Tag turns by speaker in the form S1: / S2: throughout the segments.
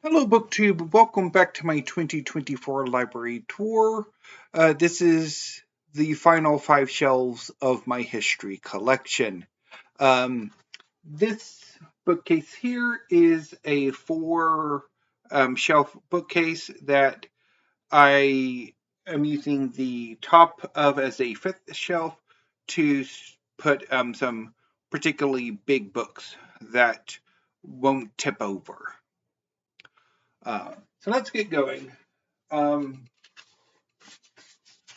S1: Hello, BookTube. Welcome back to my 2024 library tour. This is the final 5 shelves of my history collection. Um, this bookcase here is a four shelf bookcase that I am using the top of as a fifth shelf to put some particularly big books that won't tip over. So let's get going. Um,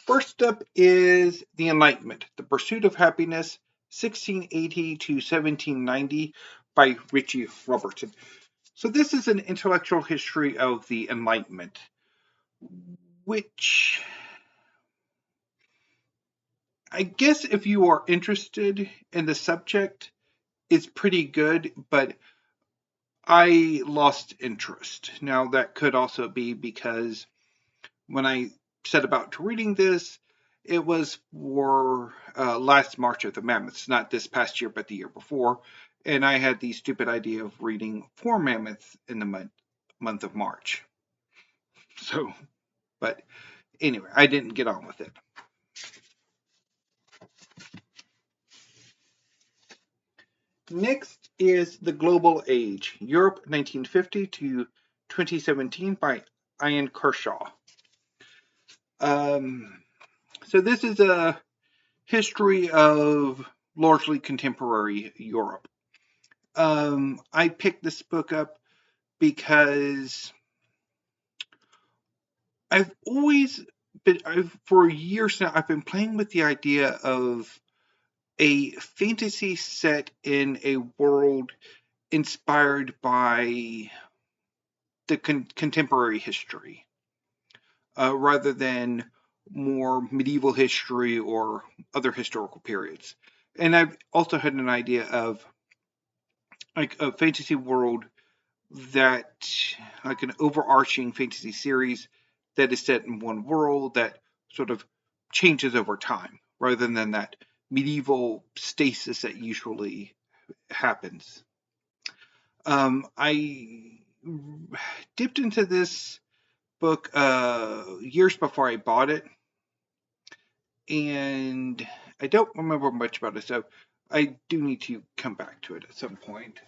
S1: First up is The Enlightenment, The Pursuit of Happiness, 1680 to 1790 by Richie Robertson. So this is an intellectual history of the Enlightenment, which I guess if you are interested in the subject, is pretty good, but I lost interest. Now, that could also be because when I set about to reading this, it was for last March of the Mammoths, not this past year, but the year before. And I had the stupid idea of reading 4 Mammoths in the month of March. So, but anyway, I didn't get on with it. Next is The Global Age, Europe 1950 to 2017 by Ian Kershaw. Um, so this is a history of largely contemporary Europe. I picked this book up because I've always for years now, I've been playing with the idea of a fantasy set in a world inspired by the contemporary history, rather than more medieval history or other historical periods. And I've also had an idea of like a fantasy world that like an overarching fantasy series that is set in one world that sort of changes over time rather than that medieval stasis that usually happens. I dipped into this book years before I bought it, and I don't remember much about it, so I do need to come back to it at some point.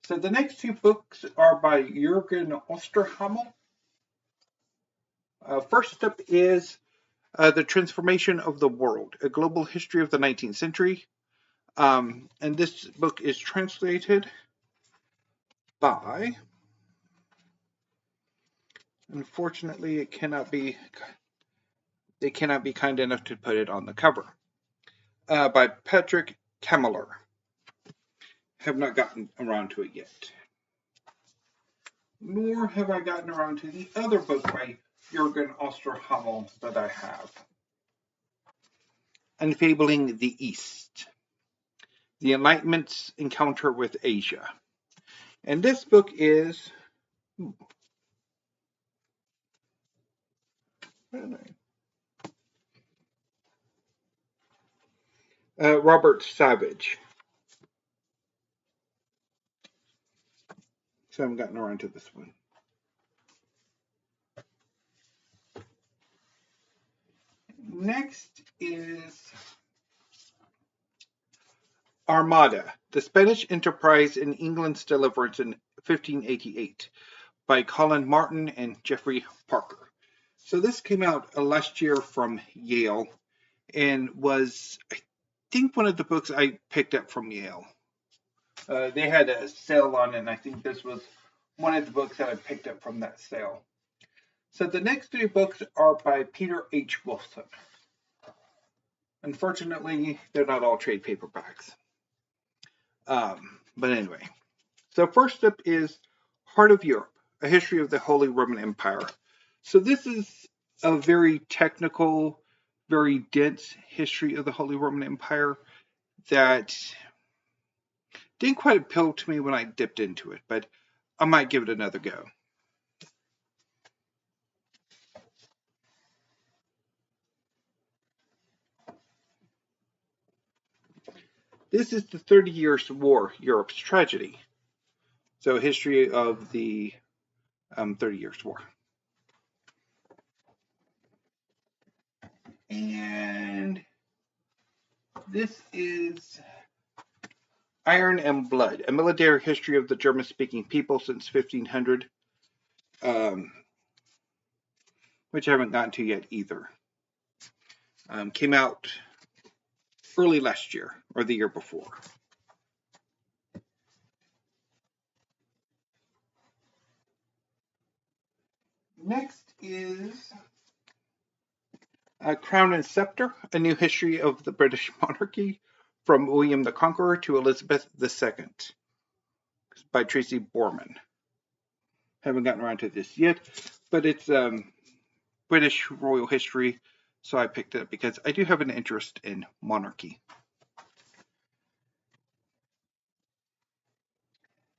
S1: So the next two books are by Jürgen Osterhammel. First up is The Transformation of the World, A Global History of the 19th Century. And this book is translated by, unfortunately, they cannot be kind enough to put it on the cover, by Patrick Kammerer. Have not gotten around to it yet. Nor have I gotten around to the other book by Jürgen Osterhammel that I have. Unfabling the East, The Enlightenment's Encounter with Asia. And this book is Robert Savage. So I haven't gotten around to this one. Next is Armada, the Spanish enterprise in England's deliverance in 1588 by Colin Martin and Geoffrey Parker. So this came out last year from Yale and was, I think, one of the books I picked up from Yale. They had a sale on it, and I think this was one of the books that I picked up from that sale. So the next three books are by Peter H. Wilson. Unfortunately, they're not all trade paperbacks. But anyway, so first up is Heart of Europe, A History of the Holy Roman Empire. So this is a very technical, very dense history of the Holy Roman Empire that didn't quite appeal to me when I dipped into it, but I might give it another go. This is the 30 Years' War, Europe's Tragedy. So, history of the 30 Years' War. And this is Iron and Blood, a military history of the German-speaking people since 1500, which I haven't gotten to yet either. Came out early last year or the year before. Next is Crown and Scepter, a new history of the British monarchy from William the Conqueror to Elizabeth II by Tracy Borman. Haven't gotten around to this yet, but it's British royal history, so I picked it up because I do have an interest in monarchy.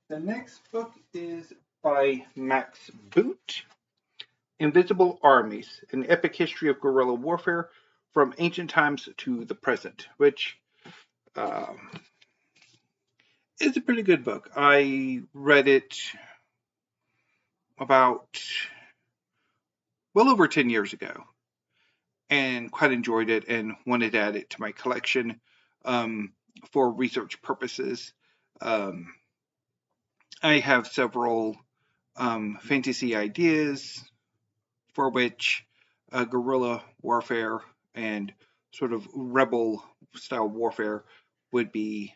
S1: The next book is by Max Boot, Invisible Armies, an epic history of guerrilla warfare from ancient times to the present, which is a pretty good book. I read it about well over 10 years ago and quite enjoyed it and wanted to add it to my collection for research purposes. I have several fantasy ideas for which guerrilla warfare and sort of rebel style warfare would be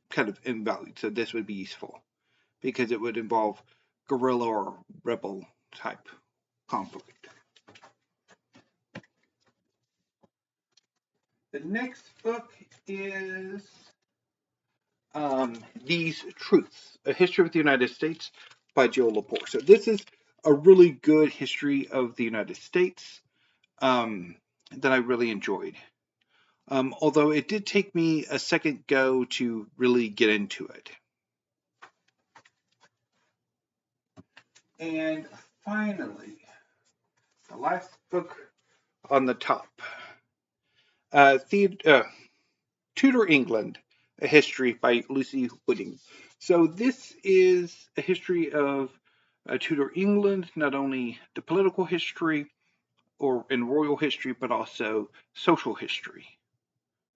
S1: kind of invalued. So this would be useful because it would involve guerrilla or rebel type conflict. The next book is These Truths, A History of the United States by Joe Lepore. So this is a really good history of the United States that I really enjoyed. Although it did take me a second go to really get into it. And finally, the last book on the top, Tudor England, A History by Lucy Wooding. So this is a history of Tudor England, not only the political history or in royal history, but also social history.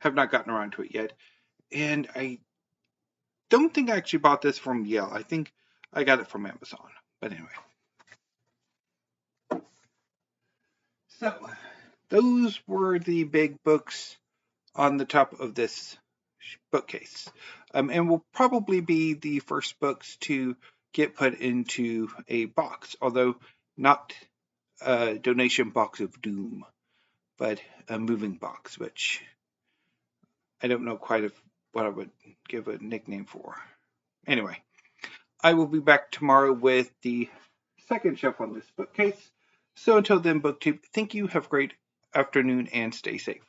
S1: Have not gotten around to it yet. And I don't think I actually bought this from Yale. I think I got it from Amazon. But anyway. So, those were the big books on the top of this bookcase. And will probably be the first books to get put into a box, although not a donation box of doom, but a moving box, which I don't know quite what I would give a nickname for. Anyway, I will be back tomorrow with the second shelf on this bookcase. So until then, BookTube, thank you, have a great afternoon, and stay safe.